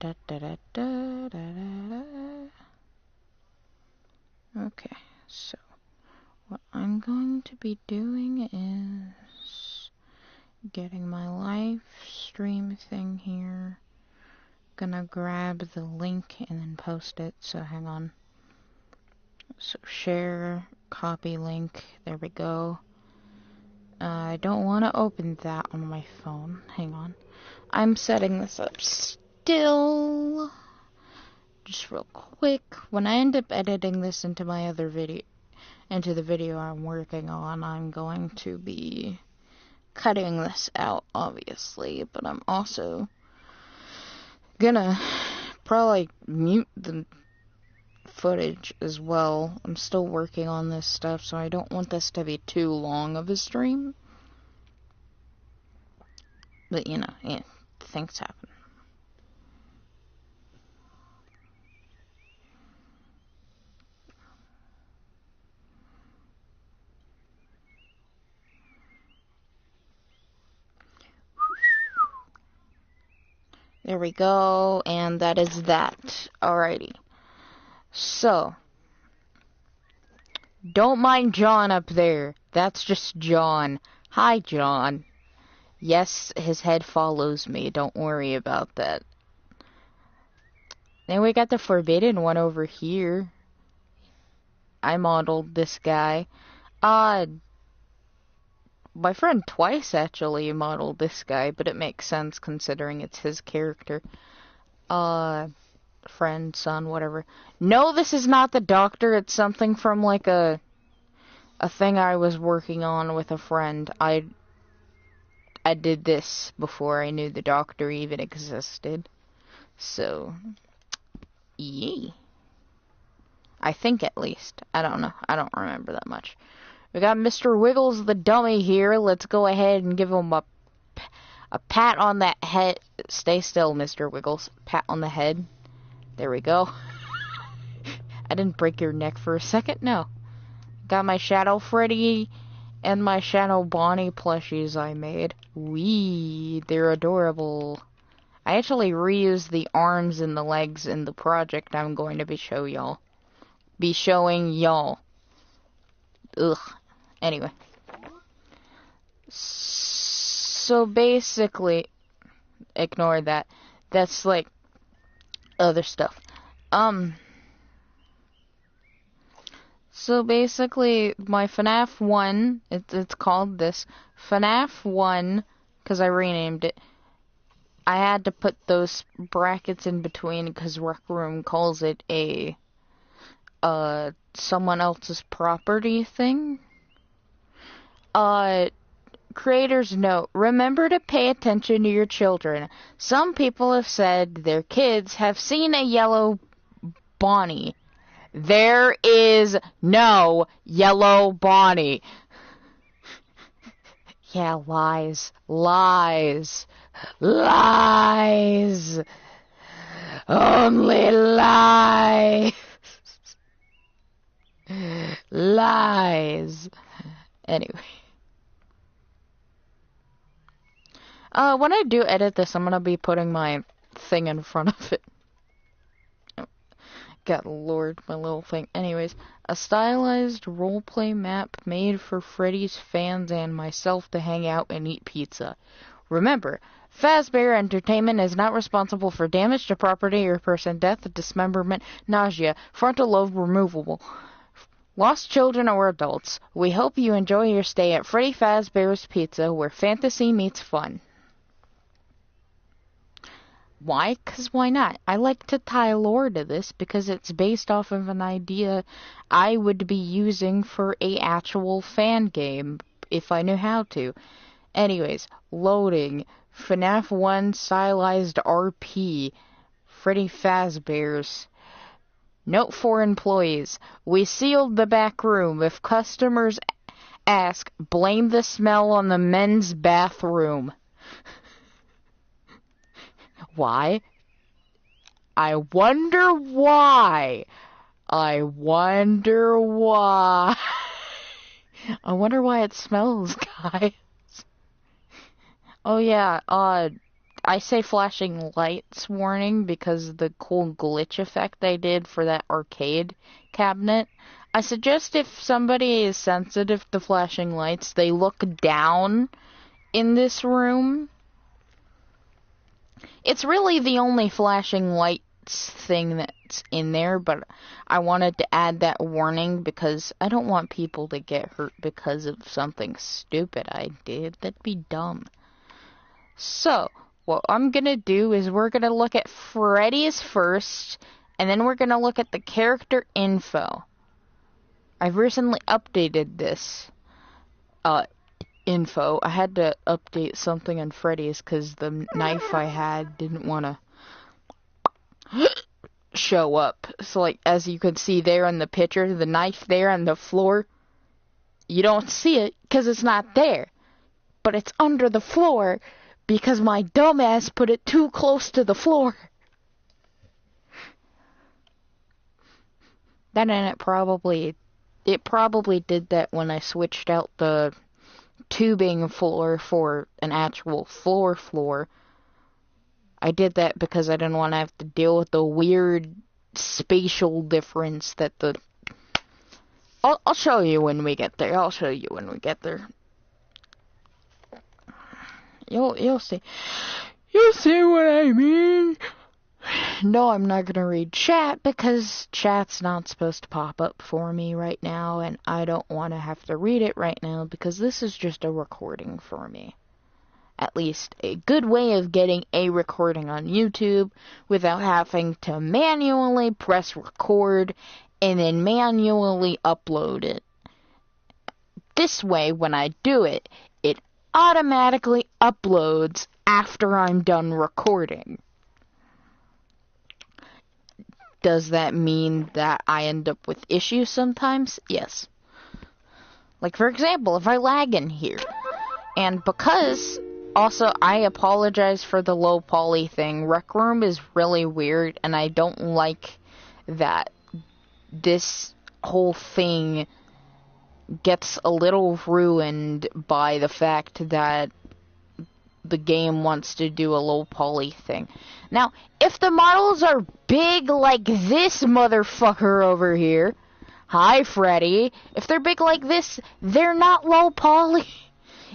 Da, da, da, da, da, da. Okay, so what I'm going to be doing is getting my live stream thing here. Gonna grab the link and then post it, so hang on. So share, copy link, there we go. I don't want to open that on my phone, hang on. I'm setting this up still. Just real quick, when I end up editing this into my other video, into the video I'm working on, I'm going to be cutting this out, obviously, but I'm also gonna probably mute the footage as well. I'm still working on this stuff, so I don't want this to be too long of a stream. But, you know, yeah, things happen. There we go, and that is that. Alrighty. So, don't mind John up there. That's just John. Hi, John. Yes, his head follows me. Don't worry about that. Then we got the forbidden one over here. I modeled this guy. My friend twice actually modeled this guy, but it makes sense considering it's his character. Friend, son, whatever. No, this is not the doctor. It's something from like a thing I was working on with a friend. I did this before I knew the doctor even existed. So, yay. I think at least. I don't know. I don't remember that much. We got Mr. Wiggles the dummy here. Let's go ahead and give him a pat on that head. Stay still, Mr. Wiggles. Pat on the head. There we go. I didn't break your neck for a second. No. Got my Shadow Freddy and my Shadow Bonnie plushies I made. Wee, they're adorable. I actually reused the arms and the legs in the project I'm going to be showing y'all. Ugh. Anyway. So basically, ignore that. That's like other stuff. So basically, my Fnaf 1, it's called this, Fnaf 1, because I renamed it. I had to put those brackets in between because Rec Room calls it a, someone else's property thing. Creator's note, remember to pay attention to your children. Some people have said their kids have seen a yellow Bonnie. There is no yellow Bonnie. Yeah, lies. Lies. Lies. Only lies. Lies. Anyway. When I do edit this, I'm gonna be putting my thing in front of it. God lord, my little thing. Anyways, a stylized roleplay map made for Freddy's fans and myself to hang out and eat pizza. Remember, Fazbear Entertainment is not responsible for damage to property or person, death, dismemberment, nausea, frontal lobe removable, lost children or adults. We hope you enjoy your stay at Freddy Fazbear's Pizza, where fantasy meets fun. Why? 'Cause why not? I like to tie lore to this because it's based off of an idea I would be using for a actual fan game if I knew how to. Anyways, loading. Fnaf 1 stylized RP. Freddy Fazbear's. Note for employees. We sealed the back room. If customers ask, blame the smell on the men's bathroom. Why? I wonder why. I wonder why. I wonder why it smells, guys. Oh yeah, I say flashing lights warning because the cool glitch effect they did for that arcade cabinet. I suggest if somebody is sensitive to flashing lights, they look down in this room. It's really the only flashing lights thing that's in there, but I wanted to add that warning because I don't want people to get hurt because of something stupid I did. That'd be dumb. So, what I'm gonna do is we're gonna look at Freddy's first, and then we're gonna look at the character info. I've recently updated this info. I had to update something on Freddy's because the knife I had didn't want to show up. So, like, as you can see there in the picture, the knife there on the floor, you don't see it because it's not there. But it's under the floor because my dumbass put it too close to the floor. Then it probably did that when I switched out the tubing floor for an actual floor. I did that because I didn't want to have to deal with the weird spatial difference that the... I'll show you when we get there. You'll see. You'll see what I mean. No, I'm not gonna read chat because chat's not supposed to pop up for me right now, and I don't want to have to read it right now because this is just a recording for me. At least a good way of getting a recording on YouTube without having to manually press record and then manually upload it. This way, when I do it, it automatically uploads after I'm done recording. Does that mean that I end up with issues sometimes? Yes. Like, for example, if I lag in here. And because, also, I apologize for the low poly thing. Rec Room is really weird, and I don't like that this whole thing gets a little ruined by the fact that the game wants to do a low poly thing. Now, if the models are big like this motherfucker over here, hi Freddy, if they're big like this, they're not low poly.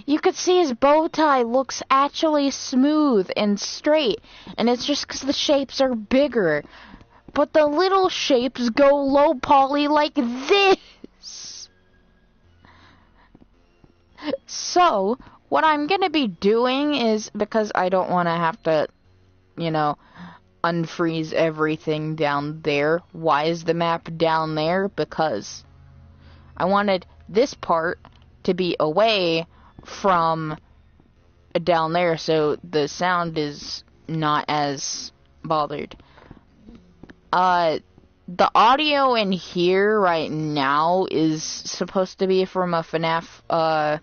You could see his bow tie looks actually smooth and straight, and it's just because the shapes are bigger. But the little shapes go low poly like this. So, what I'm gonna be doing is, because I don't want to have to, unfreeze everything down there. Why is the map down there? Because I wanted this part to be away from down there so the sound is not as bothered. The audio in here right now is supposed to be from a Fnaf,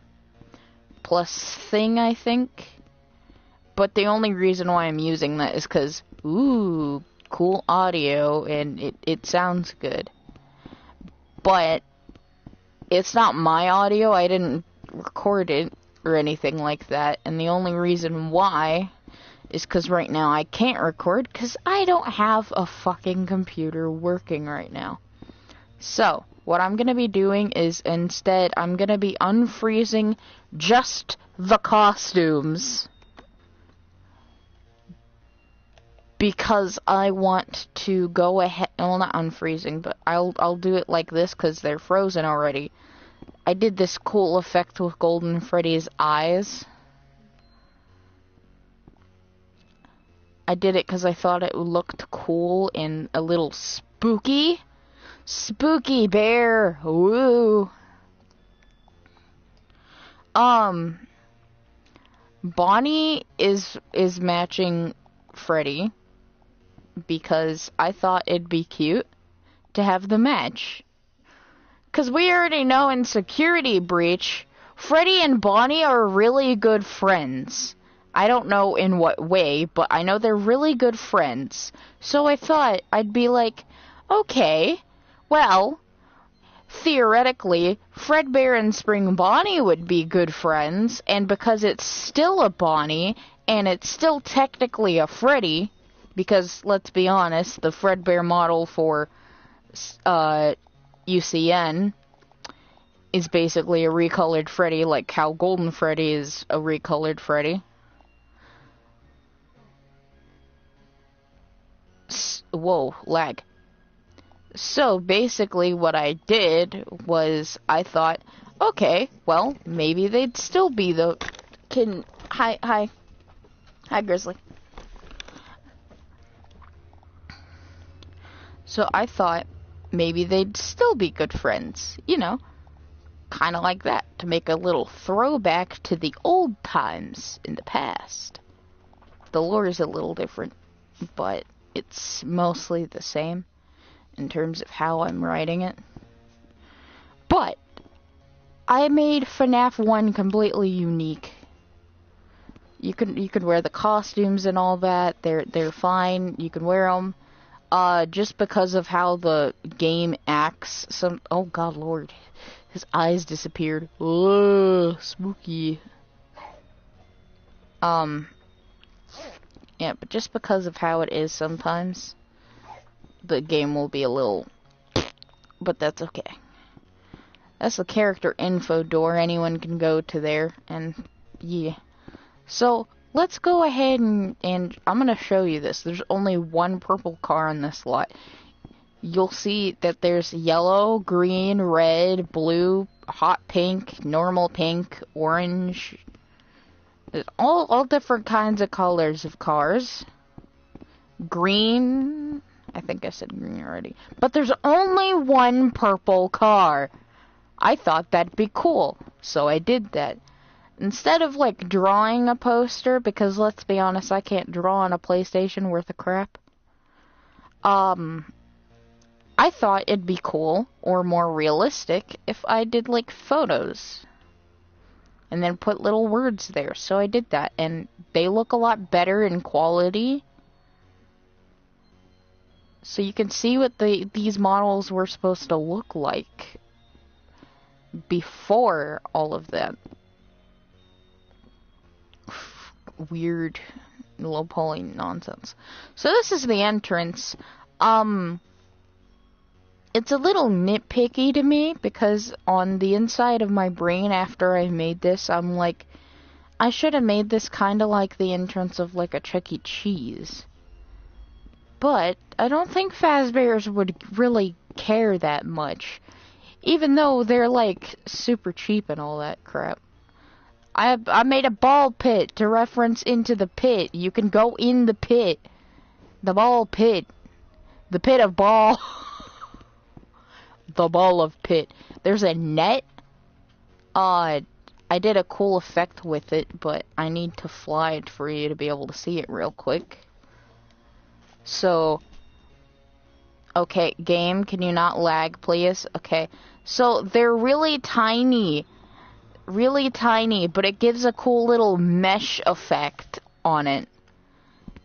Plus thing, I think. But the only reason why I'm using that is because, ooh, cool audio, and it sounds good. But it's not my audio, I didn't record it or anything like that, and the only reason why is because right now I can't record because I don't have a fucking computer working right now. So, what I'm going to be doing is instead I'm going to be unfreezing just the costumes. Because I want to go ahead, well, not unfreezing, but I'll do it like this because they're frozen already. I did this cool effect with Golden Freddy's eyes. I did it because I thought it looked cool and a little spooky. Spooky bear, woo. Bonnie is matching Freddy because I thought it'd be cute to have the match. Because we already know in Security Breach, Freddy and Bonnie are really good friends. I don't know in what way, but I know they're really good friends. So I thought I'd be like, okay, well, theoretically, Fredbear and Spring Bonnie would be good friends, and because it's still a Bonnie, and it's still technically a Freddy, because let's be honest, the Fredbear model for UCN is basically a recolored Freddy, like how Golden Freddy is a recolored Freddy. Whoa, lag. So basically what I did was I thought, okay, well, maybe they'd still be the... Hi, Grizzly. So I thought maybe they'd still be good friends, you know, kind of like that, to make a little throwback to the old times in the past. The lore is a little different, but it's mostly the same in terms of how I'm writing it. But I made Fnaf 1 completely unique. You can wear the costumes and all that. They're fine. You can wear them. Just because of how the game acts. Oh God, Lord, his eyes disappeared. Oh, spooky. Yeah, but just because of how it is sometimes, the game will be a little... But that's okay. That's the character info door. Anyone can go to there, and yeah. So, let's go ahead and I'm gonna show you this. There's only one purple car in this lot. You'll see that there's yellow, green, red, blue, hot pink, normal pink, orange. There's all different kinds of colors of cars. Green, I think I said green already. But there's only one purple car. I thought that'd be cool, so I did that. Instead of, like, drawing a poster, because let's be honest, I can't draw on a PlayStation worth of crap. I thought it'd be cool, or more realistic, if I did, like, photos. And then put little words there, so I did that. And they look a lot better in quality. So you can see what these models were supposed to look like before all of that weird low poly nonsense. So this is the entrance. It's a little nitpicky to me because on the inside of my brain after I made this, I'm like, I should have made this kind of like the entrance of like a Chuck E. Cheese. But I don't think Fazbear's would really care that much, even though they're like super cheap and all that crap. I made a ball pit to reference into the pit. You can go in the pit. The ball pit. The pit of ball. The ball of pit. There's a net. I did a cool effect with it, but I need to fly it for you to be able to see it real quick. So, okay, game, can you not lag, please? Okay, so they're really tiny, but it gives a cool little mesh effect on it.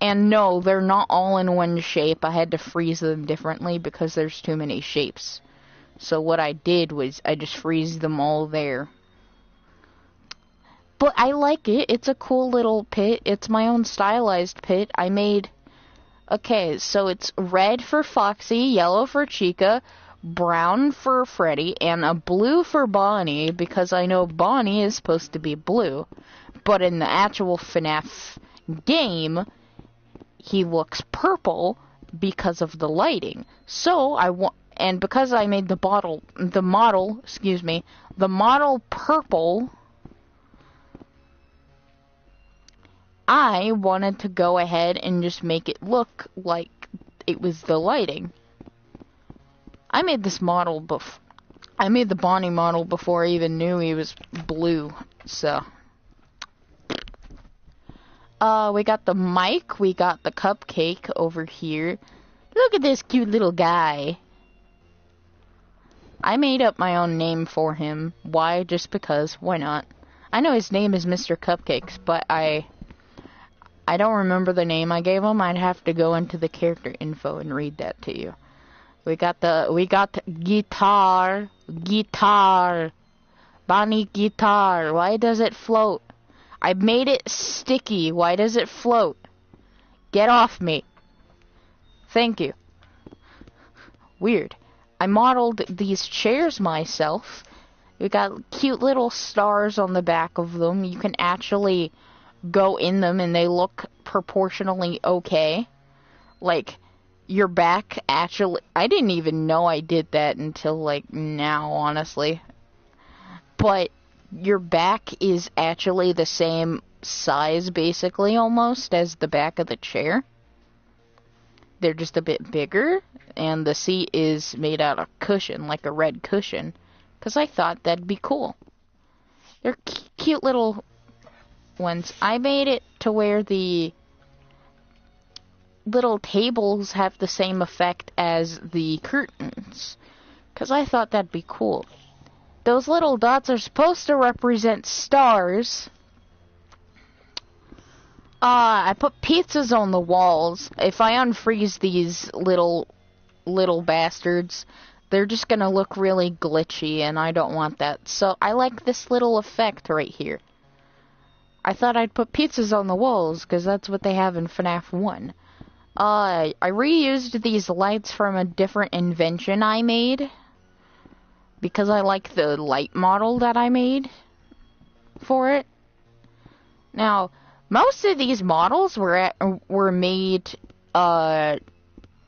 And no, they're not all in one shape. I had to freeze them differently because there's too many shapes. So what I did was I just freeze them all there. But I like it. It's a cool little pit. It's my own stylized pit. I made... Okay, so it's red for Foxy, yellow for Chica, brown for Freddy, and a blue for Bonnie, because I know Bonnie is supposed to be blue. But in the actual FNAF game, he looks purple because of the lighting. So and because I made the model purple, I wanted to go ahead and just make it look like it was the lighting. I made this model I made the Bonnie model before I even knew he was blue, so. We got the mic, we got the cupcake over here. Look at this cute little guy. I made up my own name for him. Why? Just because. Why not? I know his name is Mr. Cupcakes, but I don't remember the name I gave him. I'd have to go into the character info and read that to you. We got guitar. Bonnie guitar. Why does it float? I made it sticky. Why does it float? Get off me. Thank you. Weird. I modeled these chairs myself. We got cute little stars on the back of them. You can actually go in them and they look proportionally okay. Like, your back actually... I didn't even know I did that until, like, now, honestly. But your back is actually the same size, basically, almost, as the back of the chair. They're just a bit bigger, and the seat is made out of cushion, like a red cushion, because I thought that'd be cool. They're cute little ones. I made it to where the little tables have the same effect as the curtains, because I thought that'd be cool. Those little dots are supposed to represent stars. I put pizzas on the walls. If I unfreeze these little bastards, they're just gonna look really glitchy, and I don't want that. So I like this little effect right here. I thought I'd put pizzas on the walls, because that's what they have in Fnaf 1. I reused these lights from a different invention I made, because I like the light model that I made for it. Now, most of these models were made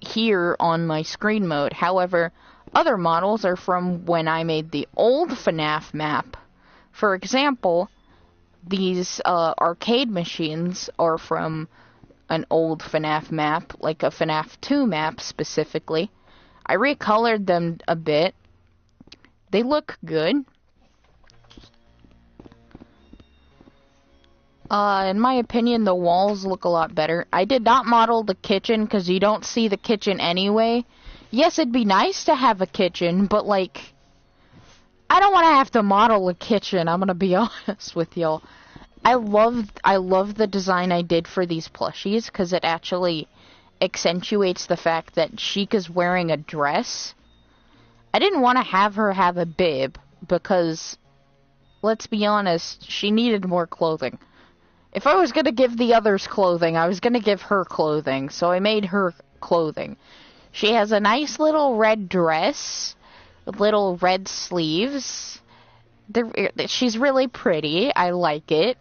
here on my screen mode. However, other models are from when I made the old FNAF map. For example, these arcade machines are from an old FNAF map, like a FNAF 2 map specifically. I recolored them a bit. They look good. In my opinion, the walls look a lot better. I did not model the kitchen because you don't see the kitchen anyway. Yes, it'd be nice to have a kitchen, but like, I don't want to have to model a kitchen. I'm gonna be honest with y'all. I love the design I did for these plushies because it actually accentuates the fact that Chica's wearing a dress. I didn't want to have her have a bib because, let's be honest, she needed more clothing. If I was going to give the others clothing, I was going to give her clothing, so I made her clothing. She has a nice little red dress, with little red sleeves. She's really pretty. I like it.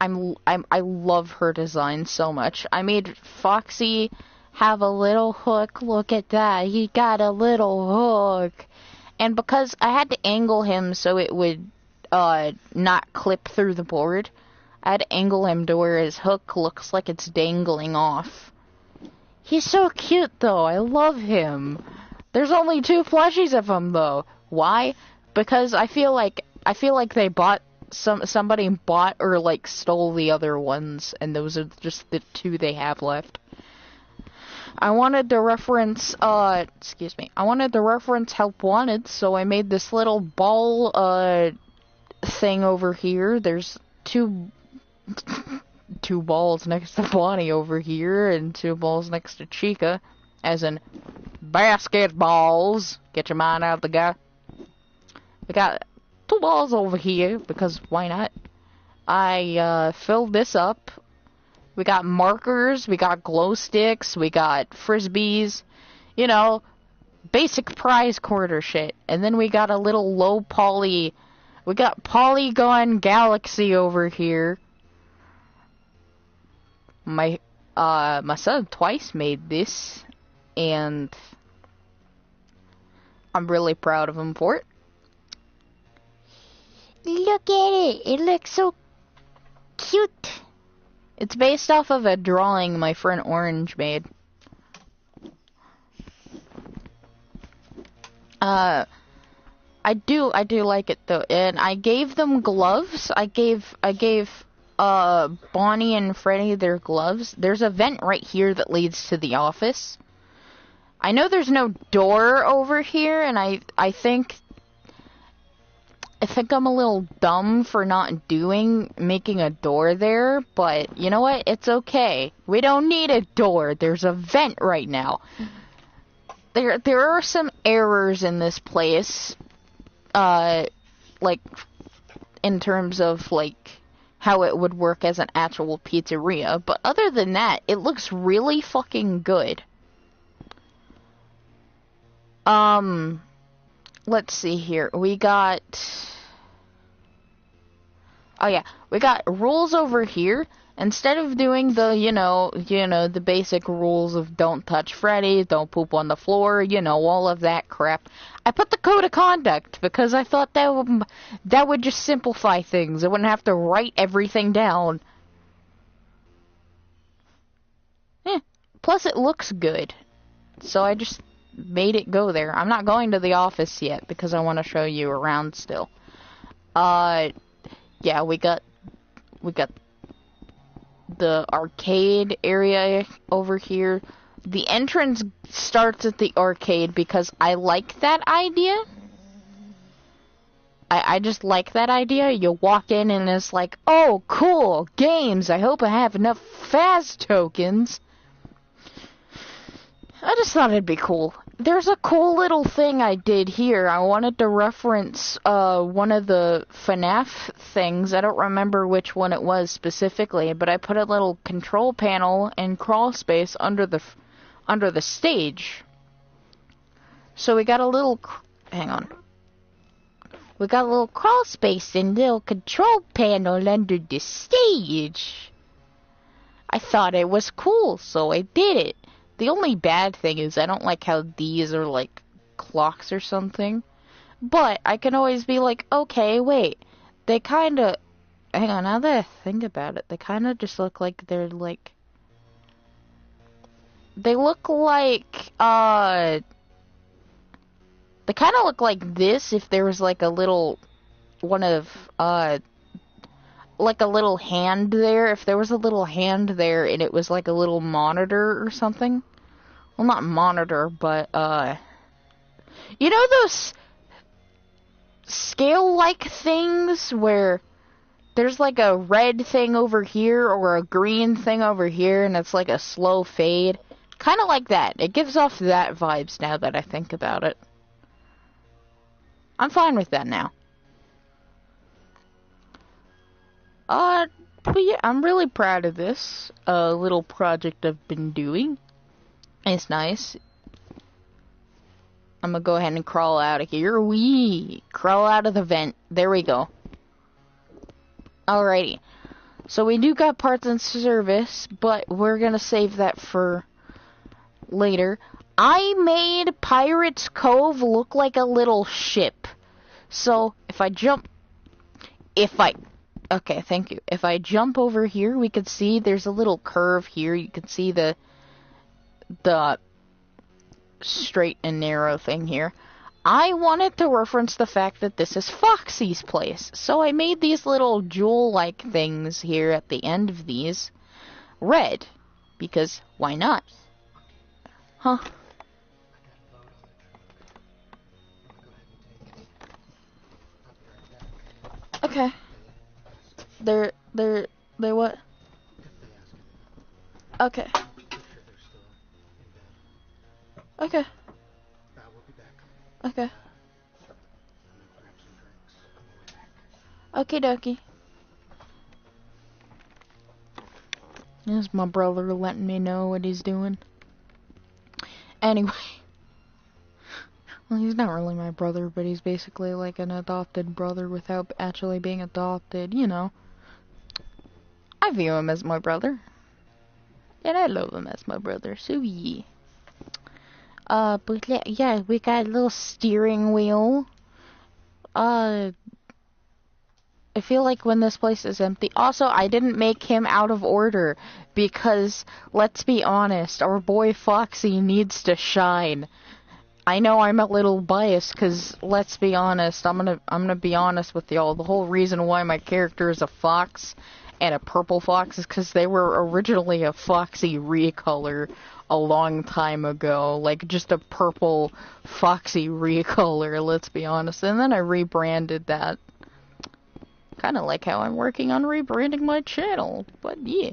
I love her design so much. I made Foxy have a little hook. Look at that. He got a little hook. And because I had to angle him so it would not clip through the board, I had to angle him to where his hook looks like it's dangling off. He's so cute, though. I love him. There's only 2 plushies of him, though. Why? Because I feel like they bought somebody bought or like stole the other ones, and those are just the 2 they have left. I wanted to reference Help Wanted, so I made this little ball thing over here. There's two balls next to Bonnie over here, and 2 balls next to Chica, as in basketballs. Get your mind out of the guy. We got 2 balls over here, because why not? I filled this up. We got markers, we got glow sticks, we got frisbees, you know, basic prize quarter shit. And then we got a little low poly, we got Polygon Galaxy over here. My son twice made this, and I'm really proud of him for it. Look at it, it looks so cute. It's based off of a drawing my friend Orange made. I do like it though, and I gave them gloves. I gave Bonnie and Freddy their gloves. There's a vent right here that leads to the office. I know there's no door over here, and I think I'm a little dumb for not making a door there, but you know what? It's okay. We don't need a door. There's a vent right now. There are some errors in this place, like, in terms of, like, how it would work as an actual pizzeria. But other than that, it looks really fucking good. Let's see here. We got... Oh yeah, we got rules over here. Instead of doing the, the basic rules of don't touch Freddy, don't poop on the floor, all of that crap, I put the code of conduct because I thought that would just simplify things. I wouldn't have to write everything down. Plus it looks good. So I just made it go there. I'm not going to the office yet because I want to show you around still. Yeah, we got the arcade area over here. The entrance starts at the arcade because I like that idea. I just like that idea. You walk in and it's like, oh, cool, games. I hope I have enough fast tokens. I just thought it'd be cool. There's a cool little thing I did here. I wanted to reference one of the Fnaf things. I don't remember which one it was specifically, but I put a little control panel and crawl space under the stage. So we got a little... Hang on. We got a little crawl space and little control panel under the stage. I thought it was cool, so I did it. The only bad thing is I don't like how these are like clocks or something. But I can always be like, okay, wait. They kinda... Hang on, now that I think about it, they kinda just look like they're like... They look like, They kinda look like this if there was like a little... One of, like a little hand there. If there was a little hand there and it was like a little monitor or something. Well, not monitor, but, you know those scale-like things where there's like a red thing over here or a green thing over here and it's like a slow fade? Kind of like that. It gives off that vibes now that I think about it. I'm fine with that now. But yeah, I'm really proud of this little project I've been doing. It's nice. I'm gonna go ahead and crawl out of here. Wee! Crawl out of the vent. There we go. Alrighty. So we do got parts in service, but we're gonna save that for later. I made Pirate's Cove look like a little ship. So if I jump... Okay, thank you. If I jump over here, we can see there's a little curve here. You can see the straight and narrow thing here. I wanted to reference the fact that this is Foxy's place. So I made these little jewel-like things here at the end of these red. Because why not? Huh? Okay. They're what? Okay. Okay. Okay. Okie dokie. This is my brother letting me know what he's doing. Anyway. Well, he's not really my brother, but he's basically like an adopted brother without actually being adopted, you know. I view him as my brother. And I love him as my brother, so yeah. But yeah, we got a little steering wheel. I feel like when this place is empty... Also, I didn't make him out of order, because, let's be honest, our boy Foxy needs to shine. I know I'm a little biased, because, let's be honest, I'm gonna be honest with y'all, the whole reason why my character is a fox and a purple fox is because they were originally a Foxy recolor a long time ago, like just a purple Foxy recolor, let's be honest, and then I rebranded that. Kind of like how I'm working on rebranding my channel, but yeah.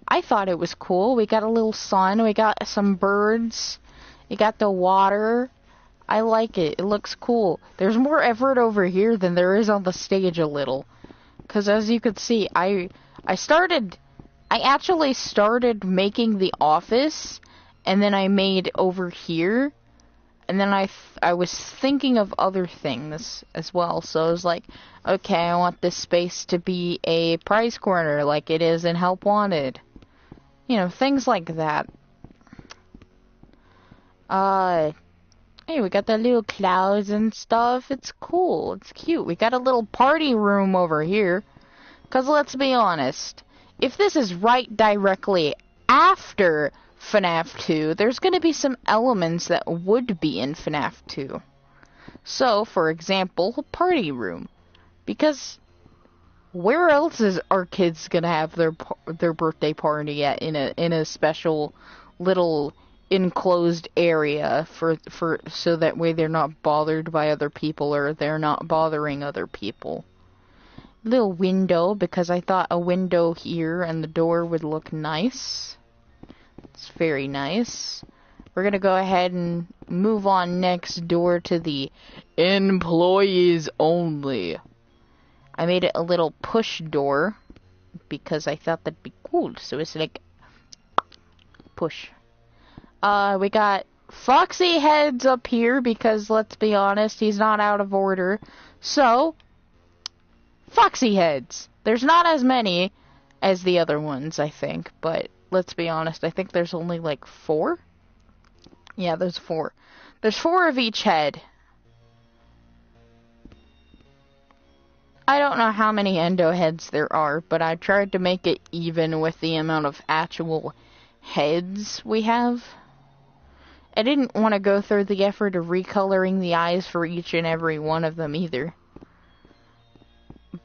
I thought it was cool. We got a little sun, we got some birds, we got the water. I like it. It looks cool. There's more effort over here than there is on the stage a little. Because as you could see, I actually started making the office, and then I made over here, and then I was thinking of other things as well. So I was like, okay, I want this space to be a prize corner like it is in Help Wanted. You know, things like that. Hey, we got the little clouds and stuff. It's cool. It's cute. We got a little party room over here. Because let's be honest, if this is right directly after Fnaf 2, there's going to be some elements that would be in Fnaf 2. So, for example, a party room. Because where else is our kids going to have their birthday party at in a special little enclosed area for so that way they're not bothered by other people or they're not bothering other people. Little window, because I thought a window here and the door would look nice. It's very nice. We're gonna go ahead and move on next door to the employees only. I made it a little push door because I thought that'd be cool. So it's like push. We got Foxy heads up here because, let's be honest, he's not out of order. So, Foxy heads. There's not as many as the other ones, I think, but let's be honest, I think there's only like 4? Yeah, there's 4. There's 4 of each head. I don't know how many endo heads there are, but I tried to make it even with the amount of actual heads we have. I didn't want to go through the effort of recoloring the eyes for each and every one of them either.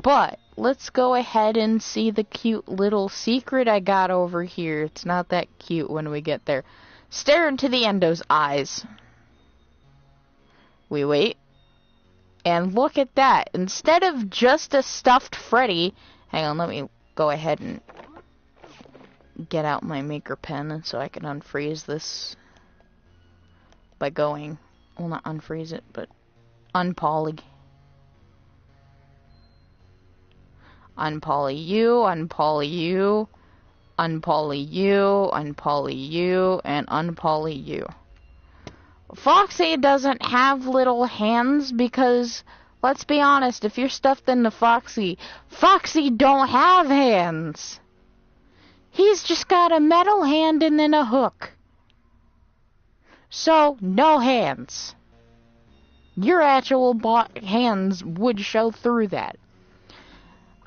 But, let's go ahead and see the cute little secret I got over here. It's not that cute when we get there. Stare into the endo's eyes. We wait. And look at that. Instead of just a stuffed Freddy... Hang on, let me go ahead and get out my maker pen so I can unfreeze this. By going, well, not unfreeze it, but unpoly. Unpoly you, unpoly you, unpoly you, unpoly you, and unpoly you. Foxy doesn't have little hands because, let's be honest, if you're stuffed into Foxy, Foxy don't have hands. He's just got a metal hand and then a hook. So, no hands. Your actual hands would show through that.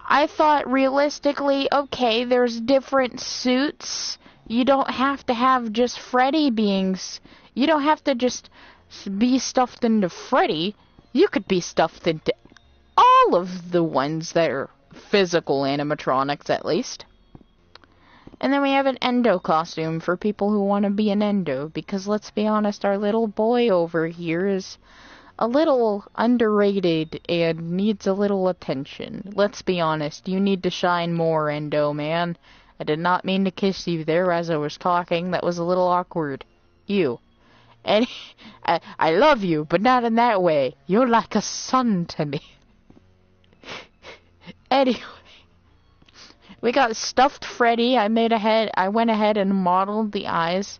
I thought realistically, okay, there's different suits. You don't have to have just Freddy beings. You don't have to just be stuffed into Freddy. You could be stuffed into all of the ones that are physical animatronics, at least. And then we have an endo costume for people who want to be an endo, because let's be honest, our little boy over here is a little underrated and needs a little attention. Let's be honest, you need to shine more, endo man. I did not mean to kiss you there as I was talking. That was a little awkward. You. And I love you, but not in that way. You're like a son to me. Anyway. We got stuffed Freddy. I went ahead and modeled the eyes.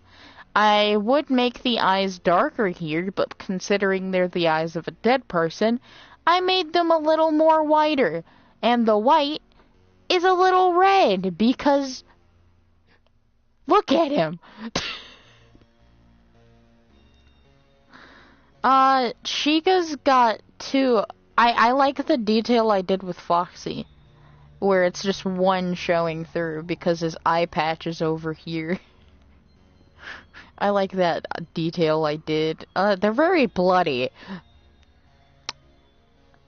I would make the eyes darker here, but considering they're the eyes of a dead person, I made them a little more whiter. And the white is a little red because look at him. Chica's got 2. I like the detail I did with Foxy, where it's just one showing through because his eye patch is over here. I like that detail I did. They're very bloody.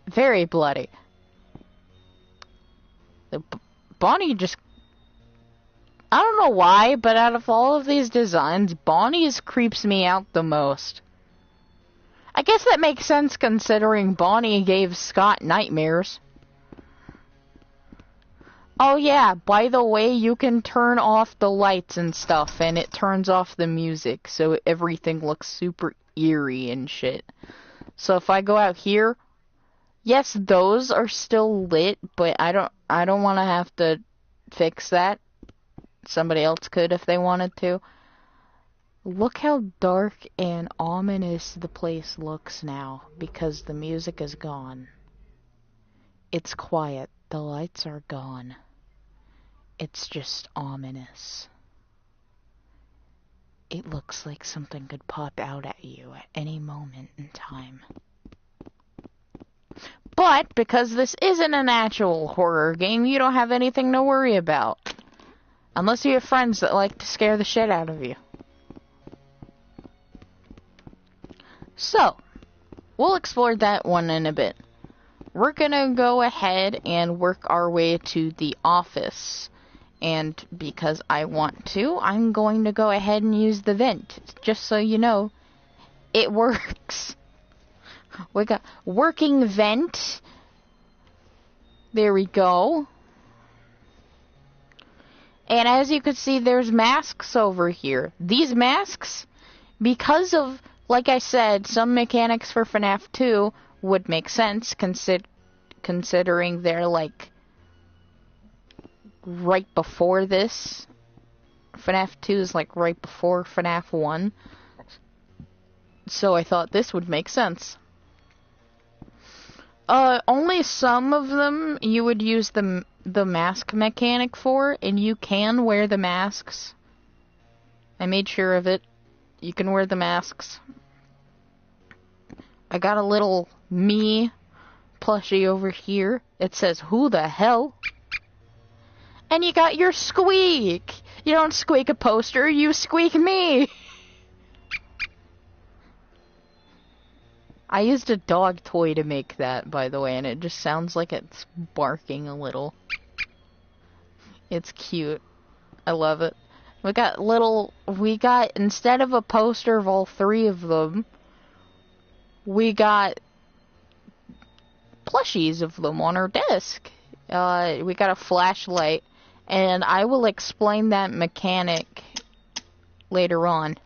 Very bloody. Bonnie just... I don't know why, but out of all of these designs, Bonnie's creeps me out the most. I guess that makes sense considering Bonnie gave Scott nightmares. Oh yeah, by the way, you can turn off the lights and stuff, and it turns off the music, so everything looks super eerie and shit. So if I go out here, Yes, those are still lit, but I don't want to have to fix that. Somebody else could if they wanted to. Look how dark and ominous the place looks now because the music is gone. It's quiet. The lights are gone. It's just ominous. It looks like something could pop out at you at any moment in time. But because this isn't an actual horror game, you don't have anything to worry about. Unless you have friends that like to scare the shit out of you. So, we'll explore that one in a bit. We're gonna go ahead and work our way to the office. And because I want to, I'm going to go ahead and use the vent. Just so you know, it works. We got working vent. There we go. And as you can see, there's masks over here. These masks, because of, like I said, some mechanics for Fnaf 2 would make sense, considering they're, like, right before this. Fnaf 2 is, like, right before Fnaf 1. So I thought this would make sense. Only some of them you would use the mask mechanic for, and you can wear the masks. I made sure of it. You can wear the masks. I got a little me plushie over here. It says, "Who the hell?" And you got your squeak. You don't squeak a poster, you squeak me. I used a dog toy to make that, by the way, and it just sounds like it's barking a little. It's cute. I love it. Instead of a poster of all three of them, we got plushies of them on our desk. We got a flashlight, and I will explain that mechanic later on.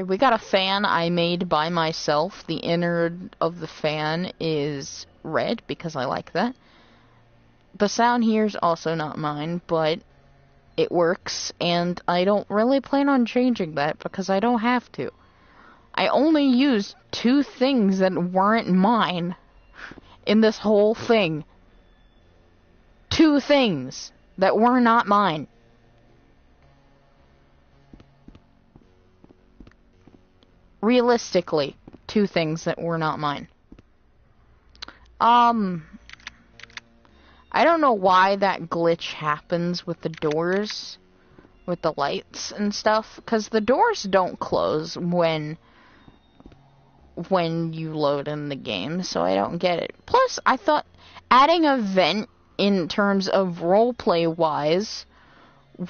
We got a fan I made by myself. The innard of the fan is red because I like that. The sound here is also not mine, but it works, and I don't really plan on changing that because I don't have to. I only used 2 things that weren't mine in this whole thing. 2 things that were not mine. Realistically, 2 things that were not mine. I don't know why that glitch happens with the doors, with the lights and stuff, because the doors don't close when you load in the game, so I don't get it. Plus, I thought adding a vent in terms of roleplay-wise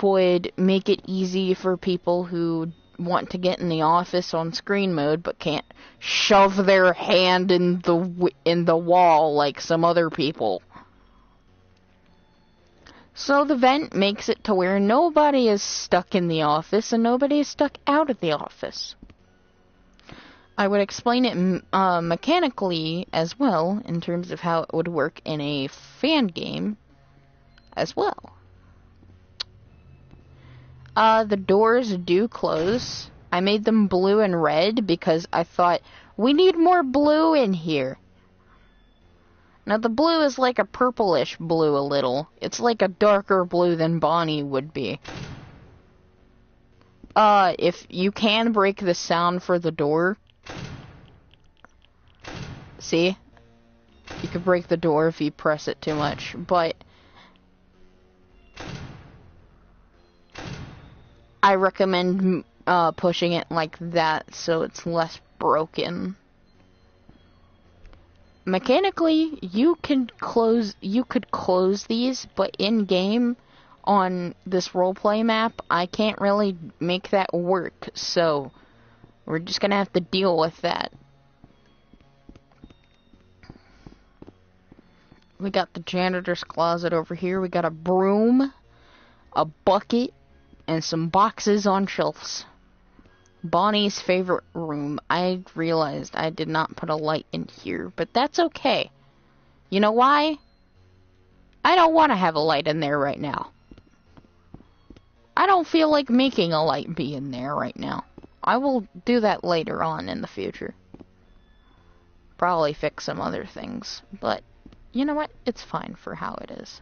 would make it easy for people who want to get in the office on screen mode but can't shove their hand in the wall like some other people. So the vent makes it to where nobody is stuck in the office and nobody is stuck out of the office. I would explain it mechanically as well, in terms of how it would work in a fan game as well. The doors do close. I made them blue and red because I thought, we need more blue in here. Now the blue is like a purplish blue a little. It's like a darker blue than Bonnie would be. If you can break the sound for the door. See? You can break the door if you press it too much, but I recommend pushing it like that so it's less broken. Mechanically, you could close these, but in game on this roleplay map, I can't really make that work, so we're just gonna have to deal with that. We got the janitor's closet over here. We got a broom, a bucket, and some boxes on shelves. Bonnie's favorite room. I realized I did not put a light in here, but that's okay. You know why? I don't want to have a light in there right now. I don't feel like making a light be in there right now. I will do that later on in the future. Probably fix some other things, but you know what? It's fine for how it is.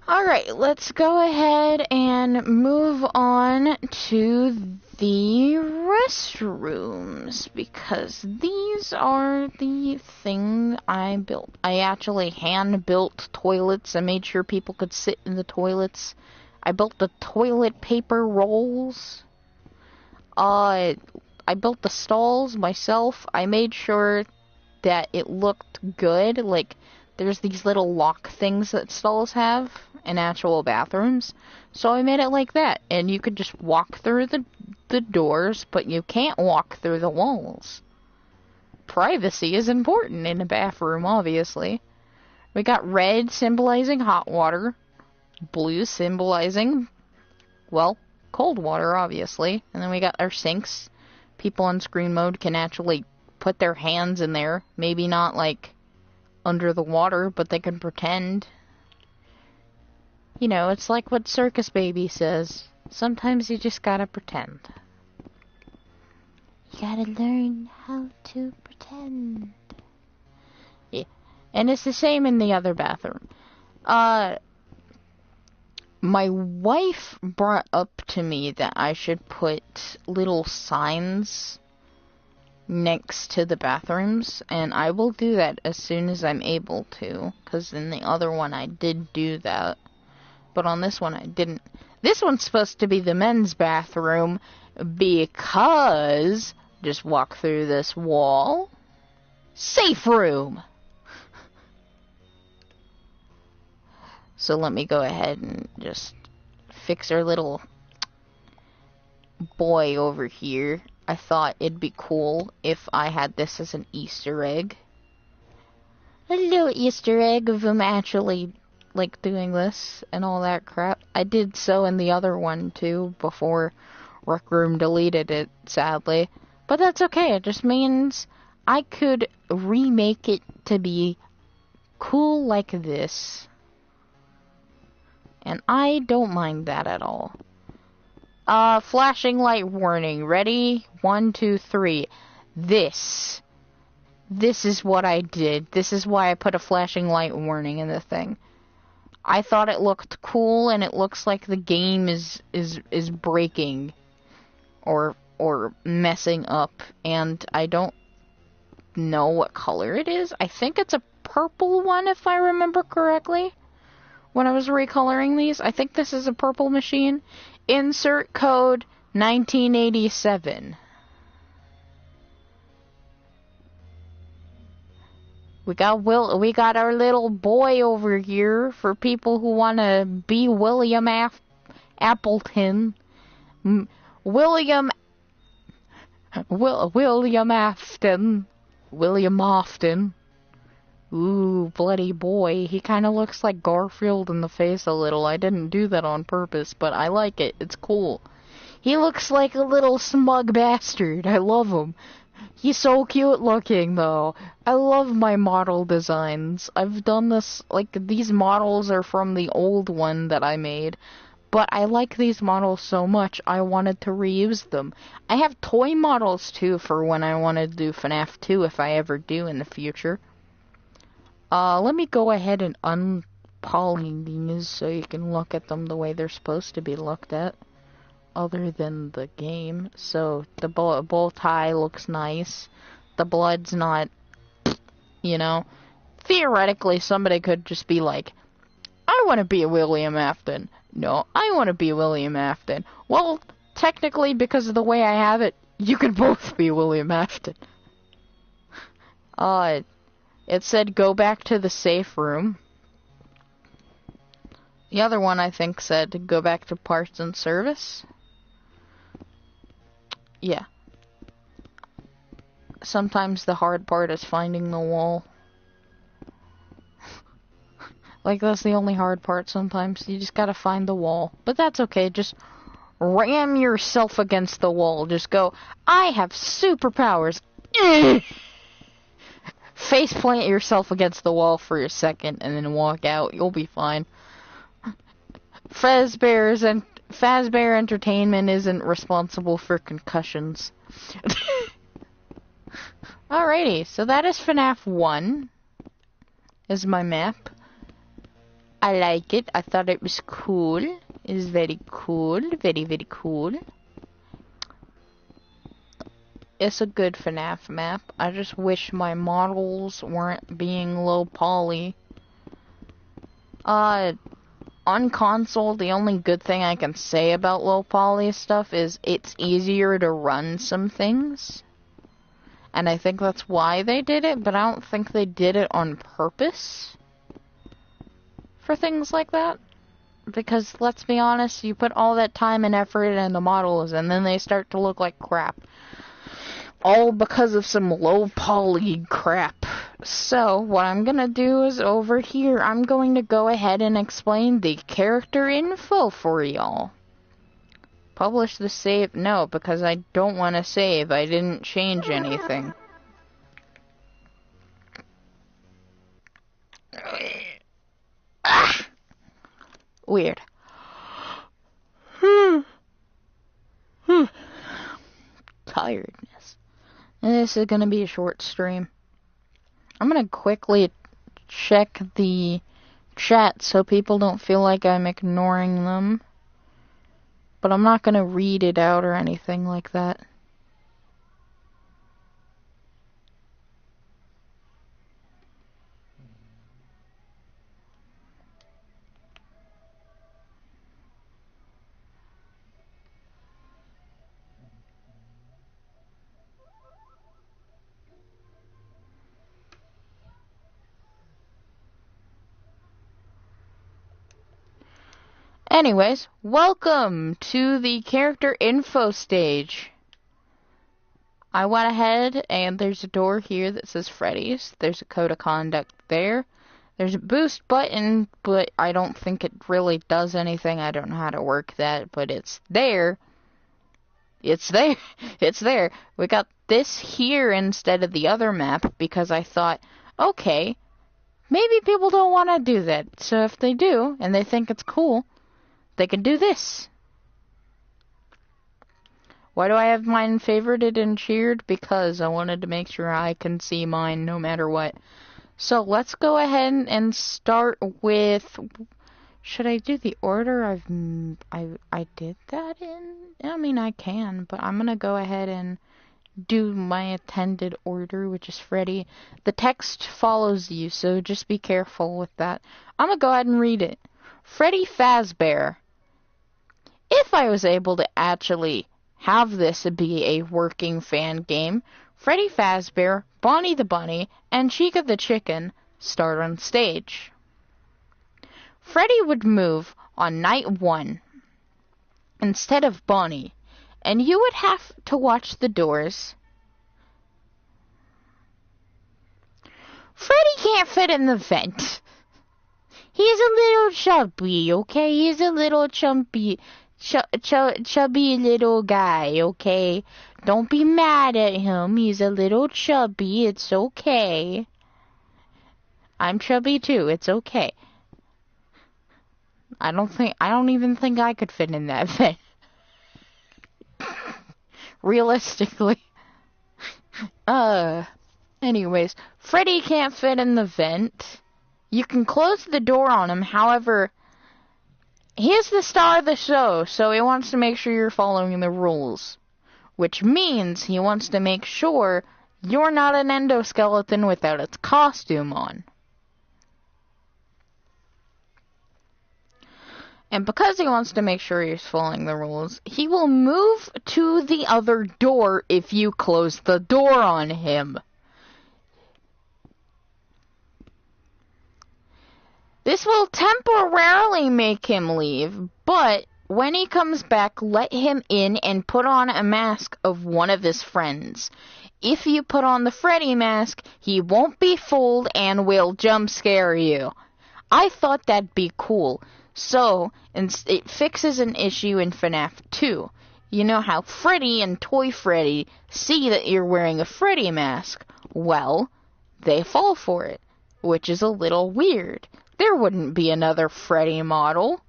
Alright, let's go ahead and move on to the restrooms, because these are the thing I built. I actually hand-built toilets. I made sure people could sit in the toilets. I built the toilet paper rolls. I built the stalls myself. I made sure that it looked good. Like, there's these little lock things that stalls have in actual bathrooms. So I made it like that. And you could just walk through the doors, but you can't walk through the walls. Privacy is important in a bathroom, obviously. We got red symbolizing hot water. Blue symbolizing, well, cold water, obviously. And then we got our sinks. People on screen mode can actually put their hands in there. Maybe not, like, under the water, but they can pretend. You know, it's like what Circus Baby says. Sometimes you just gotta pretend. You gotta learn how to pretend. Yeah. And it's the same in the other bathroom. My wife brought up to me that I should put little signs next to the bathrooms, and I will do that as soon as I'm able to, because in the other one I did do that, but on this one I didn't. This one's supposed to be the men's bathroom, because, just walk through this wall, safe room! So let me go ahead and just fix our little boy over here. I thought it'd be cool if I had this as an Easter egg. A little Easter egg of him actually, like, doing this and all that crap. I did so in the other one, too, before Rec Room deleted it, sadly. But that's okay, it just means I could remake it to be cool like this. And I don't mind that at all. Flashing light warning. Ready? 1, 2, 3. This is what I did. This is why I put a flashing light warning in the thing. I thought it looked cool, and it looks like the game is breaking or messing up, and I don't know what color it is. I think it's a purple one, if I remember correctly. When I was recoloring these, I think this is a purple machine. Insert code 1987. We got our little boy over here for people who want to be William Appleton. William Afton. William Afton. Ooh, bloody boy. He kind of looks like Garfield in the face a little. I didn't do that on purpose, but I like it. It's cool. He looks like a little smug bastard. I love him. He's so cute looking, though. I love my model designs. I've done this, like, these models are from the old one that I made. But I like these models so much, I wanted to reuse them. I have toy models, too, for when I want to do Fnaf 2, if I ever do in the future. Let me go ahead and unpoly these so you can look at them the way they're supposed to be looked at, other than the game. So, the bow tie looks nice. The blood's not, you know. Theoretically, somebody could just be like, I want to be a William Afton. No, I want to be William Afton. Well, technically, because of the way I have it, you could both be William Afton. It said go back to the safe room. The other one, I think, said go back to parts and service. Yeah. Sometimes the hard part is finding the wall. Like, that's the only hard part sometimes. You just gotta find the wall. But that's okay, just ram yourself against the wall. Just go, I have superpowers. Face plant yourself against the wall for a second and then walk out. You'll be fine. Fazbear Entertainment isn't responsible for concussions. Alrighty, so that is FNAF 1. Is my map. I like it. I thought it was cool. It is very cool. Very, very cool. It's a good FNAF map. I just wish my models weren't being low poly. On console, the only good thing I can say about low poly stuff is it's easier to run some things. And I think that's why they did it, but I don't think they did it on purpose for things like that. Because, let's be honest, you put all that time and effort in the models, and then they start to look like crap. All because of some low poly crap. So, what I'm gonna do is over here, I'm going to go ahead and explain the character info for y'all. Publish the save? No, because I don't want to save. I didn't change anything. Ah! Weird. Tiredness. And this is gonna be a short stream. I'm gonna quickly check the chat so people don't feel like I'm ignoring them. But I'm not gonna read it out or anything like that. Anyways, welcome to the character info stage. I went ahead and there's a door here that says Freddy's. There's a code of conduct there. There's a boost button, but I don't think it really does anything. I don't know how to work that, but it's there. It's there. It's there. We got this here instead of the other map because I thought, okay, maybe people don't want to do that. So if they do, and they think it's cool, they can do this. Why do I have mine favorited and cheered? Because I wanted to make sure I can see mine no matter what. So let's go ahead and start with... Should I do the order I did that in? I mean, I can, but I'm gonna go ahead and do my attended order, which is Freddy. The text follows you, so just be careful with that. I'm gonna go ahead and read it. Freddy Fazbear. If I was able to actually have this be a working fan game, Freddy Fazbear, Bonnie the Bunny, and Chica the Chicken start on stage. Freddy would move on night 1 instead of Bonnie, and you would have to watch the doors. Freddy can't fit in the vent. He's a little chubby, okay? He's a little chubby little guy, okay? Don't be mad at him. He's a little chubby. It's okay. I'm chubby too. It's okay. I don't even think I could fit in that vent. Realistically. Anyways, Freddy can't fit in the vent. You can close the door on him, however, he's the star of the show, so he wants to make sure you're following the rules. Which means he wants to make sure you're not an endoskeleton without its costume on. And because he wants to make sure he's following the rules, he will move to the other door if you close the door on him. This will temporarily make him leave, but when he comes back, let him in and put on a mask of one of his friends. If you put on the Freddy mask, he won't be fooled and will jump scare you. I thought that'd be cool. So, it fixes an issue in Fnaf 2. You know how Freddy and Toy Freddy see that you're wearing a Freddy mask? Well, they fall for it, which is a little weird. There wouldn't be another Freddy model.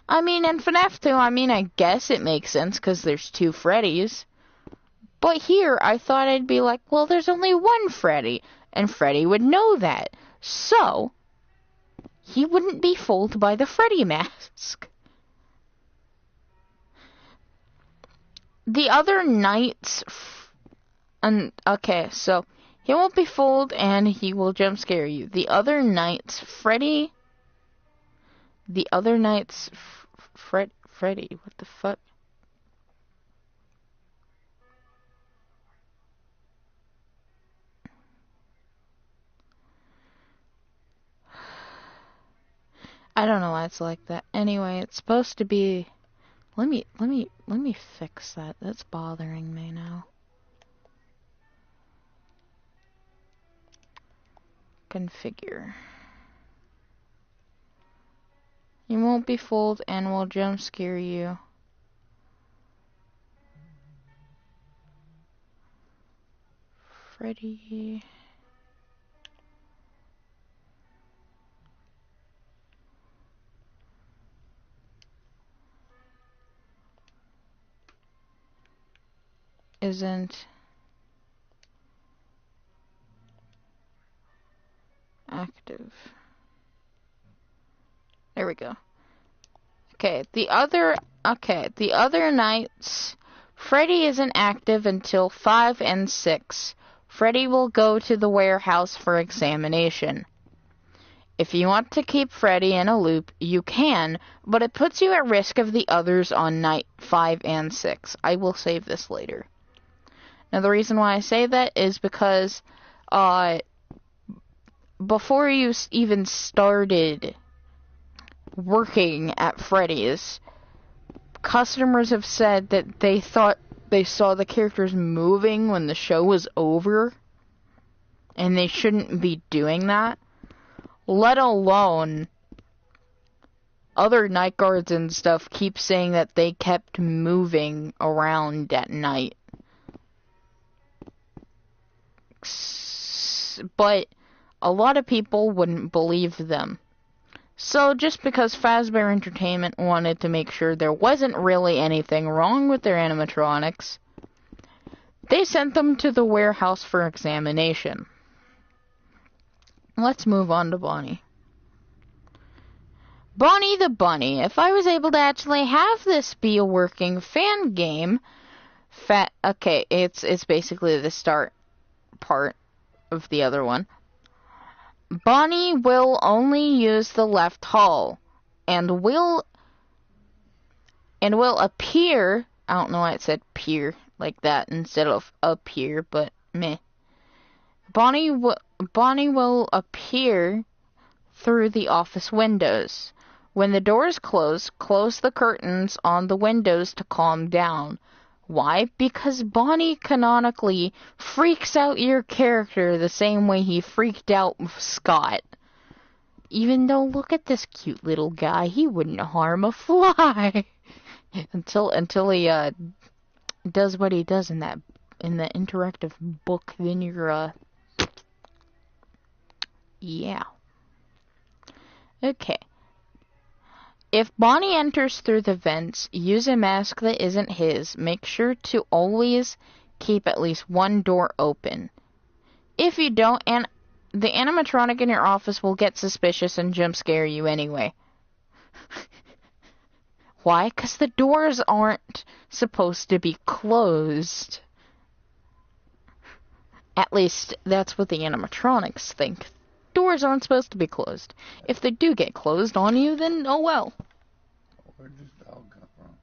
I mean, in Fnaf 2, I guess it makes sense because there's 2 Freddys. But here, I thought I'd be like, well, there's only 1 Freddy, and Freddy would know that. So, he wouldn't be fooled by the Freddy mask. The other nights... okay, so, he won't be fooled, and he will jump scare you. The other nights, Freddy... Freddy, what the fuck? I don't know why it's like that. Anyway, it's supposed to be... Let me fix that. That's bothering me now. Configure. You won't be fooled and will jump scare you. Freddy... isn't active. There we go. Okay, the other nights, Freddy isn't active until 5 and 6. Freddy will go to the warehouse for examination. If you want to keep Freddy in a loop, you can, but it puts you at risk of the others on night 5 and 6. I will save this later. Now, the reason why I say that is because, before you even started working at Freddy's, customers have said that they thought they saw the characters moving when the show was over, and they shouldn't be doing that. Let alone, other night guards and stuff keep saying that they kept moving around at night. But a lot of people wouldn't believe them. So just because Fazbear Entertainment wanted to make sure there wasn't really anything wrong with their animatronics, they sent them to the warehouse for examination. Let's move on to Bonnie. Bonnie the Bunny. If I was able to actually have this be a working fan game, okay, it's basically the start part of the other one. Bonnie will only use the left hall and will appear. I don't know why it said peer like that instead of appear, but meh. Bonnie will appear through the office windows. When the doors close the curtains on the windows to calm down. Why? Because Bonnie canonically freaks out your character the same way he freaked out Scott. Even though, look at this cute little guy, he wouldn't harm a fly. until he does what he does in the interactive book, then you're yeah. Okay. If Bonnie enters through the vents, use a mask that isn't his. Make sure to always keep at least one door open. If you don't, the animatronic in your office will get suspicious and jump scare you anyway. Why? 'Cause the doors aren't supposed to be closed. At least, that's what the animatronics think. Doors aren't supposed to be closed. If they do get closed on you, then oh well. Where'd this dog come from?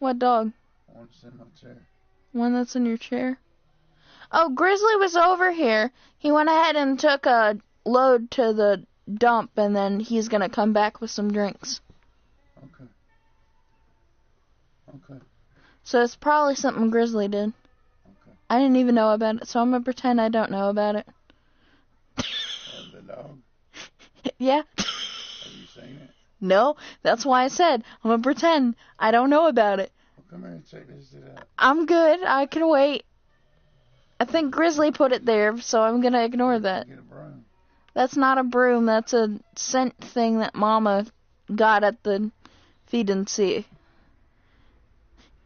What dog? One that's in my chair. One that's in your chair? Oh, Grizzly was over here. He went ahead and took a load to the dump, and then he's gonna come back with some drinks. Okay. So it's probably something Grizzly did. Okay. I didn't even know about it, so I'm gonna pretend I don't know about it. The dog? Yeah. Have you seen it? No, that's why I said I'm gonna pretend I don't know about it. Well, come here and check this shit out. I'm good. I can wait. I think Grizzly put it there, so I'm gonna ignore that. Get a broom. That's not a broom. That's a scent thing that Mama got at the feed and see.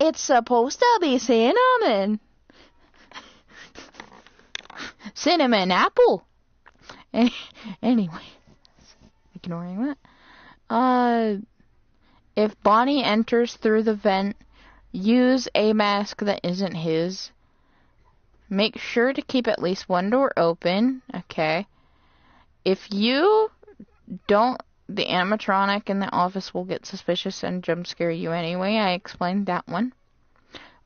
It's supposed to be cinnamon. Cinnamon apple. Anyway, ignoring that. If Bonnie enters through the vent, use a mask that isn't his. Make sure to keep at least one door open. Okay. If you don't, the animatronic in the office will get suspicious and jump scare you anyway. I explained that one.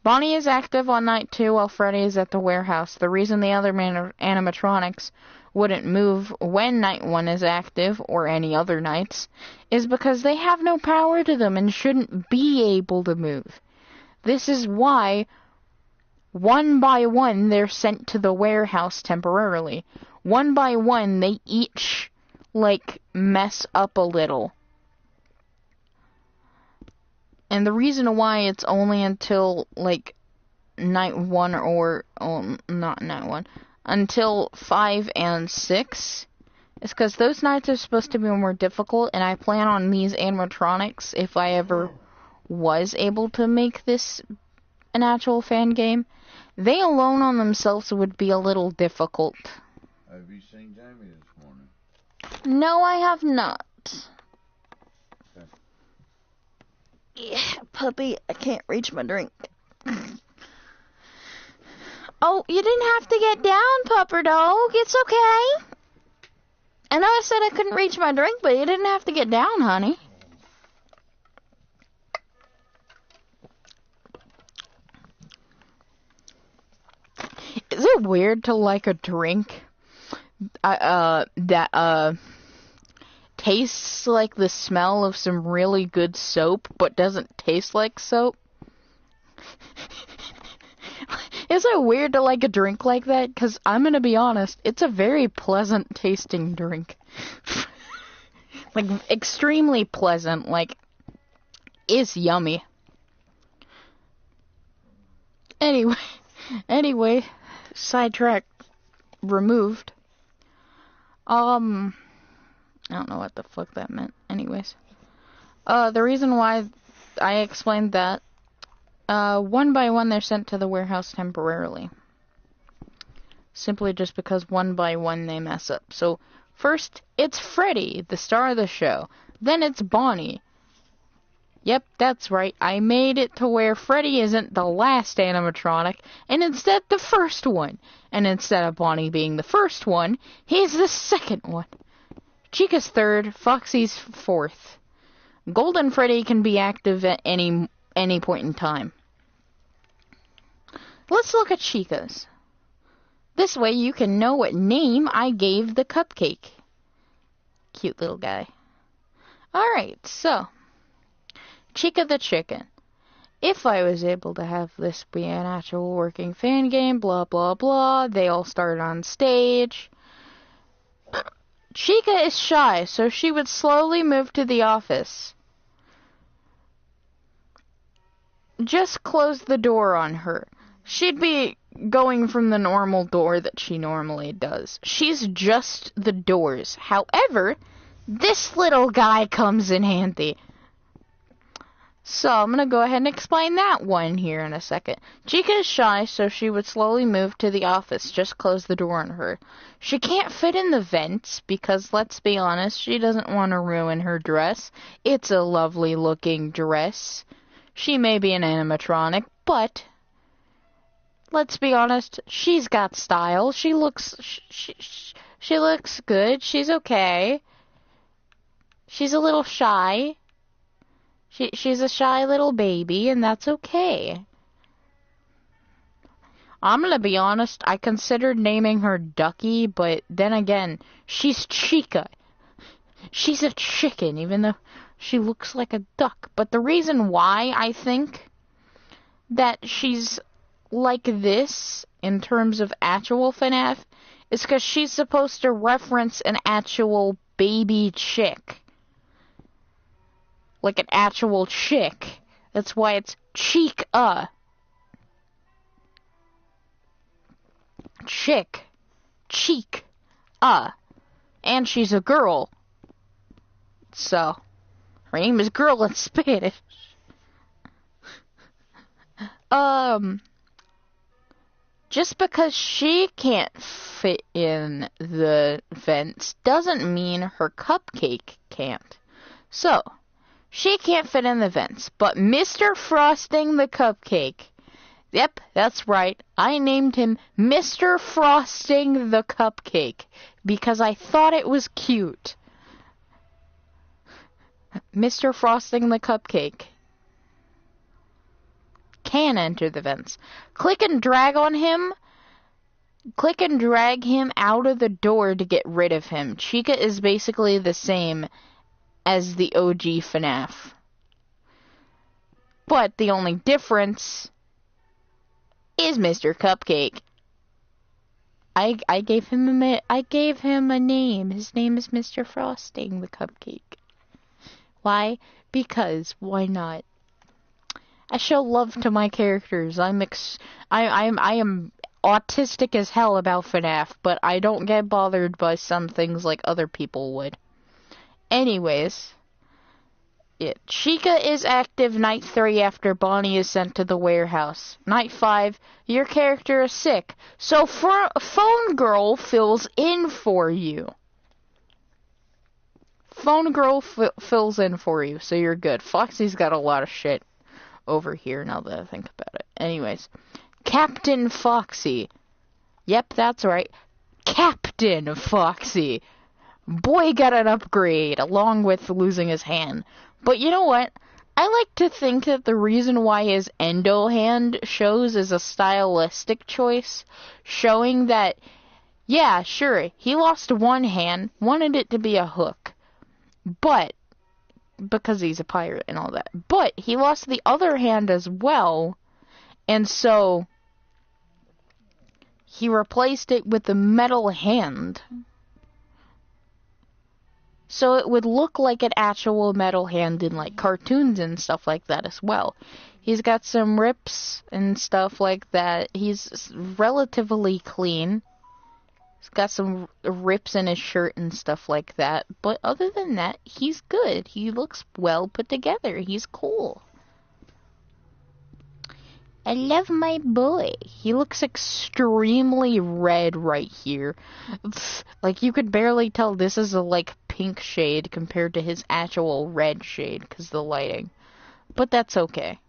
Bonnie is active on night 2 while Freddy is at the warehouse. The reason the other animatronics wouldn't move when night 1 is active, or any other nights, is because they have no power to them and shouldn't be able to move. This is why, one by one, they're sent to the warehouse temporarily. One by one, they each, mess up a little. And the reason why it's only until, night 1 not night 1, until 5 and 6 is because those nights are supposed to be more difficult, and I plan on these animatronics, if I ever was able to make this an actual fan game, they alone on themselves would be a little difficult. Have you seen Jamie this morning? No, I have not. Okay. Yeah, puppy, I can't reach my drink. Oh, you didn't have to get down, pupper dog. It's okay. I know I said I couldn't reach my drink, but you didn't have to get down, honey. Is it weird to like a drink that tastes like the smell of some really good soap, but doesn't taste like soap? Is it weird to like a drink like that? Because I'm going to be honest, it's a very pleasant tasting drink. Extremely pleasant. It's yummy. Anyway, sidetrack removed. I don't know what the fuck that meant. Anyways. The reason why I explained that, one by one they're sent to the warehouse temporarily. Simply just because one by one they mess up. So, first, it's Freddy, the star of the show. Then it's Bonnie. Yep, that's right. I made it to where Freddy isn't the last animatronic, and instead the first one. And instead of Bonnie being the first one, he's the second one. Chica's third, Foxy's fourth. Golden Freddy can be active at any point in time. Let's look at Chica's. This way you can know what name I gave the cupcake. Cute little guy. Alright, so Chica the Chicken. If I was able to have this be an actual working fan game, blah blah blah, they all start on stage. Chica is shy, so she would slowly move to the office. Just close the door on her. She'd be going from the normal door that she normally does. She's just the doors. However, this little guy comes in handy. So, I'm going to go ahead and explain that one here in a second. Chica is shy, so she would slowly move to the office. Just close the door on her. She can't fit in the vents because, let's be honest, she doesn't want to ruin her dress. It's a lovely looking dress. She may be an animatronic, but let's be honest, she's got style. She looks good. She's okay. She's a little shy. She's a shy little baby, and that's okay. I'm gonna be honest, I considered naming her Ducky, but then again, she's Chica. She's a chicken, even though she looks like a duck. But the reason why I think that she's like this, in terms of actual Fnaf, is because she's supposed to reference an actual baby chick. Like an actual chick. That's why it's Chica. Chick. Cheek. And she's a girl. So, her name is Girl in Spanish. Just because she can't fit in the vents doesn't mean her cupcake can't. So, she can't fit in the vents, but Mr. Frosting the Cupcake, yep, that's right, I named him Mr. Frosting the Cupcake because I thought it was cute. Mr. Frosting the Cupcake can enter the vents. Click and drag him out of the door to get rid of him. Chica is basically the same as the OG Fnaf. But the only difference is Mr. Cupcake. I gave him a name. His name is Mr. Frosting the Cupcake. Why? Because why not? I show love to my characters. I am autistic as hell about FNAF, but I don't get bothered by some things like other people would. Anyways, Chica is active night 3 after Bonnie is sent to the warehouse. Night 5, your character is sick, so Phone Girl fills in for you. Phone Girl fills in for you, so you're good. Foxy's got a lot of shit over here now that I think about it. Anyways, Captain Foxy. Yep, that's right. Captain Foxy. Boy got an upgrade, along with losing his hand. But you know what? I like to think that the reason why his endo hand shows is a stylistic choice, showing that, yeah, sure, he lost one hand, wanted it to be a hook, but because he's a pirate and all that. But he lost the other hand as well, and so he replaced it with a metal hand. So it would look like an actual metal hand in like cartoons and stuff like that as well. He's got some rips and stuff like that. He's relatively clean. He's got some rips in his shirt and stuff like that. But other than that, he's good. He looks well put together. He's cool. I love my boy. He looks extremely red right here. Like, you could barely tell this is a, like, pink shade compared to his actual red shade because of the lighting. But that's okay.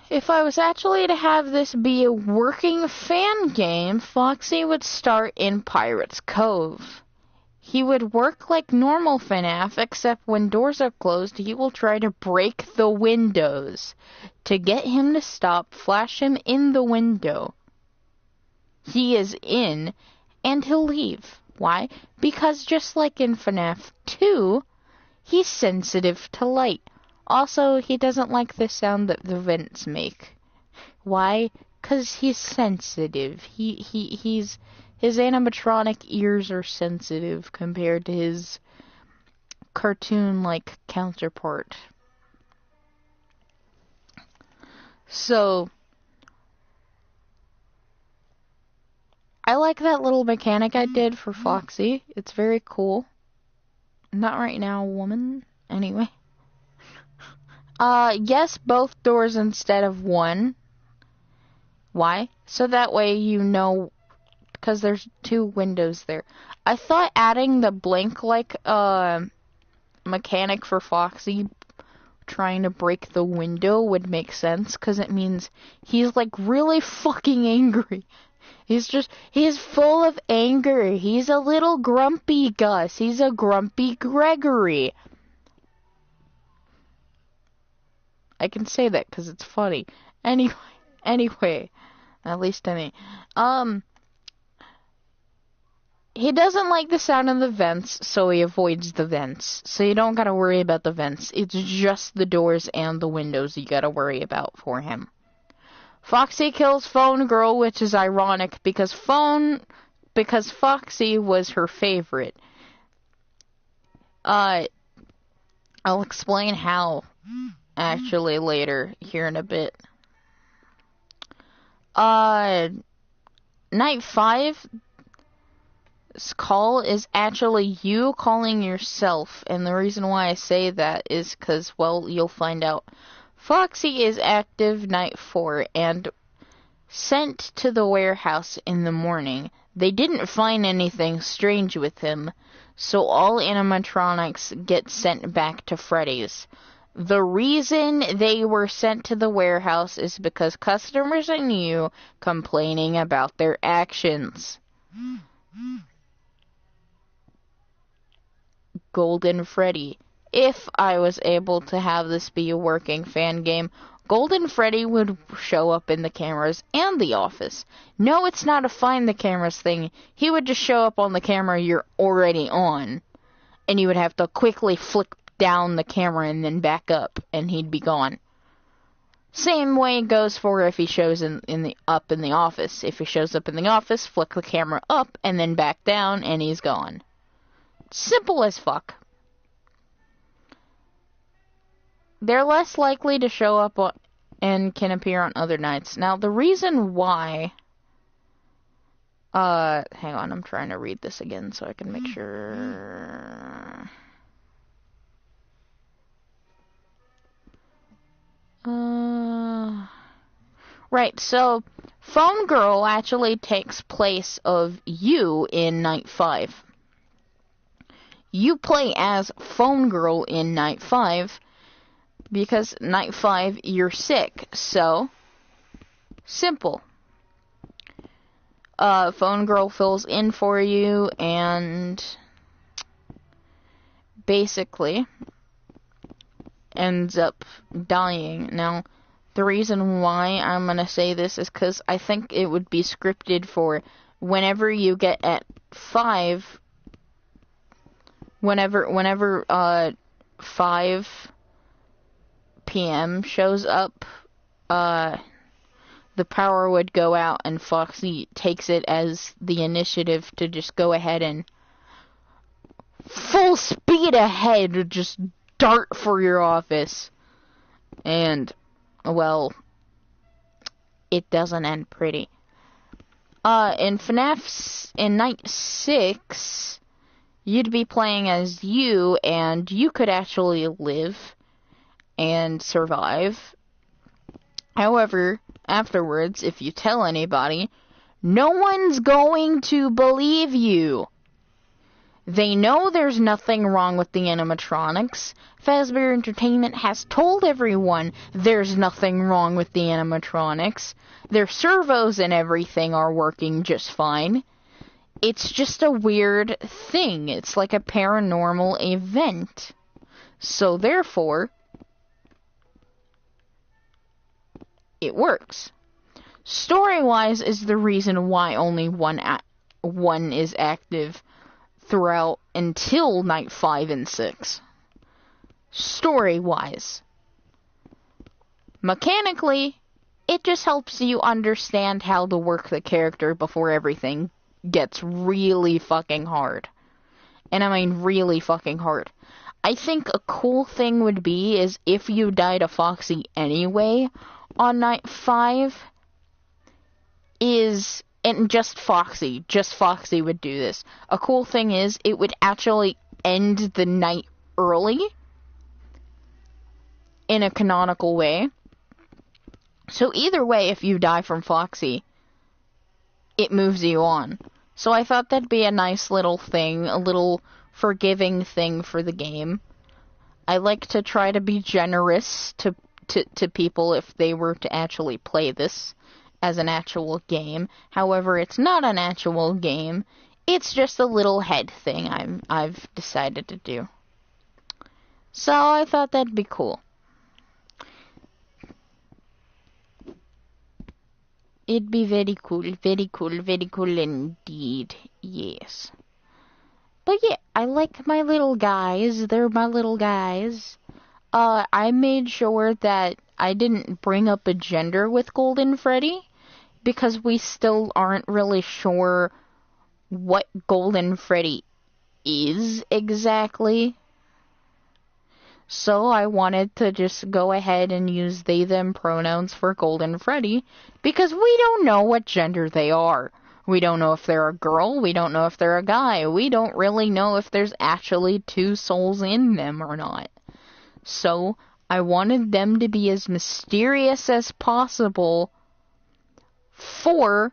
If I was actually to have this be a working fan game, Foxy would start in Pirate's Cove. He would work like normal FNAF, except when doors are closed, he will try to break the windows. To get him to stop, flash him in the window. He is in, and he'll leave. Why? Because just like in FNAF 2, he's sensitive to light. Also, he doesn't like the sound that the vents make. Why? 'Cause he's sensitive. His animatronic ears are sensitive compared to his cartoon-like counterpart. So, I like that little mechanic I did for Foxy. It's very cool. Not right now, woman. Anyway. Yes, both doors instead of one. Why? So that way you know, because there's 2 windows there. I thought adding the blink-like, mechanic for Foxy trying to break the window would make sense, because it means he's, like, really fucking angry. He's full of anger. He's a little grumpy Gus. He's a grumpy Gregory. I can say that because it's funny. Anyway, at least to me. He doesn't like the sound of the vents, so he avoids the vents. So you don't gotta worry about the vents. It's just the doors and the windows you gotta worry about for him. Foxy kills Phone Girl, which is ironic because Phone because Foxy was her favorite. I'll explain how, actually, later, here in a bit. Night 5's call is actually you calling yourself, and the reason why I say that is because, well, you'll find out. Foxy is active night 4 and sent to the warehouse in the morning. They didn't find anything strange with him, so all animatronics get sent back to Freddy's. The reason they were sent to the warehouse is because customers and you complaining about their actions. Golden Freddy. If I was able to have this be a working fan game, Golden Freddy would show up in the cameras and the office. No, it's not a find the cameras thing. He would just show up on the camera you're already on, and you would have to quickly flick down the camera and then back up, and he'd be gone. Same way it goes for if he shows up in the office. If he shows up in the office, flick the camera up and then back down, and he's gone. Simple as fuck. They're less likely to show up and can appear on other nights. Now, the reason why... hang on, I'm trying to read this again so I can make sure... Right, so Phone Girl actually takes place of you in Night 5. You play as Phone Girl in Night 5 because Night 5 you're sick, so simple. Phone Girl fills in for you and basically ends up dying. Now, the reason why I'm going to say this is because I think it would be scripted for whenever you get at 5, whenever 5 p.m. shows up, the power would go out and Foxy takes it as the initiative to just go ahead and full speed ahead, just dart for your office. And, well, it doesn't end pretty. In Fnaf, in Night 6, you'd be playing as you, and you could actually live and survive. However, afterwards, if you tell anybody, no one's going to believe you. They know there's nothing wrong with the animatronics. Fazbear Entertainment has told everyone there's nothing wrong with the animatronics. Their servos and everything are working just fine. It's just a weird thing. It's like a paranormal event. So therefore, it works. Story-wise is the reason why only one is active throughout until Night 5 and 6. Story-wise. Mechanically, it just helps you understand how to work the character before everything gets really fucking hard. And I mean really fucking hard. I think a cool thing would be is if you die to Foxy anyway on Night 5 is... And just Foxy would do this. A cool thing is, it would actually end the night early in a canonical way. So either way, if you die from Foxy, it moves you on. So I thought that'd be a nice little thing, a little forgiving thing for the game. I like to try to be generous to people if they were to actually play this as an actual game. However, it's not an actual game. It's just a little head thing I've decided to do. So I thought that'd be cool. It'd be very cool, very cool, very cool indeed. Yes. But yeah, I like my little guys. They're my little guys. I made sure that I didn't bring up a gender with Golden Freddy, because we still aren't really sure what Golden Freddy is exactly. So I wanted to just go ahead and use they, them pronouns for Golden Freddy because we don't know what gender they are. We don't know if they're a girl, we don't know if they're a guy, we don't really know if there's actually two souls in them or not. So I wanted them to be as mysterious as possible for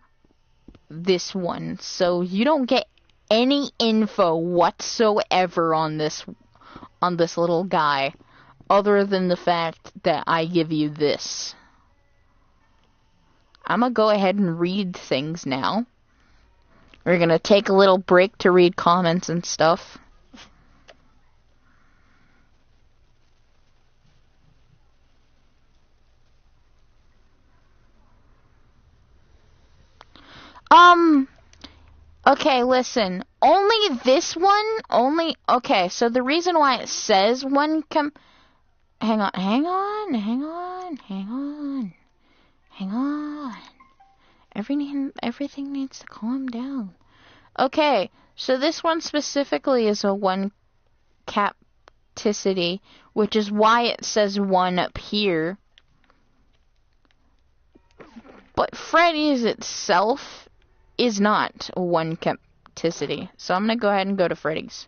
this one. So you don't get any info whatsoever on this little guy, other than the fact that I give you this. I'm gonna go ahead and read things now. We're gonna take a little break to read comments and stuff. Okay, listen. Only this one, okay, so the reason why it says one hang on. Everything needs to calm down. Okay, so this one specifically is a one capticity, which is why it says one up here. But Freddy's itself is not a one capticity. So I'm going to go ahead and go to Freddy's.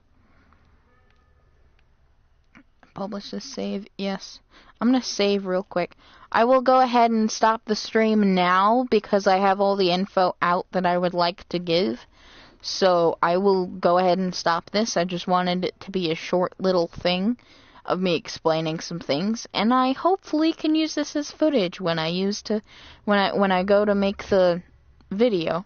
Publish this save. Yes. I'm going to save real quick. I will go ahead and stop the stream now because I have all the info out that I would like to give. So I will go ahead and stop this. I just wanted it to be a short little thing of me explaining some things, and I hopefully can use this as footage when I go to make the video.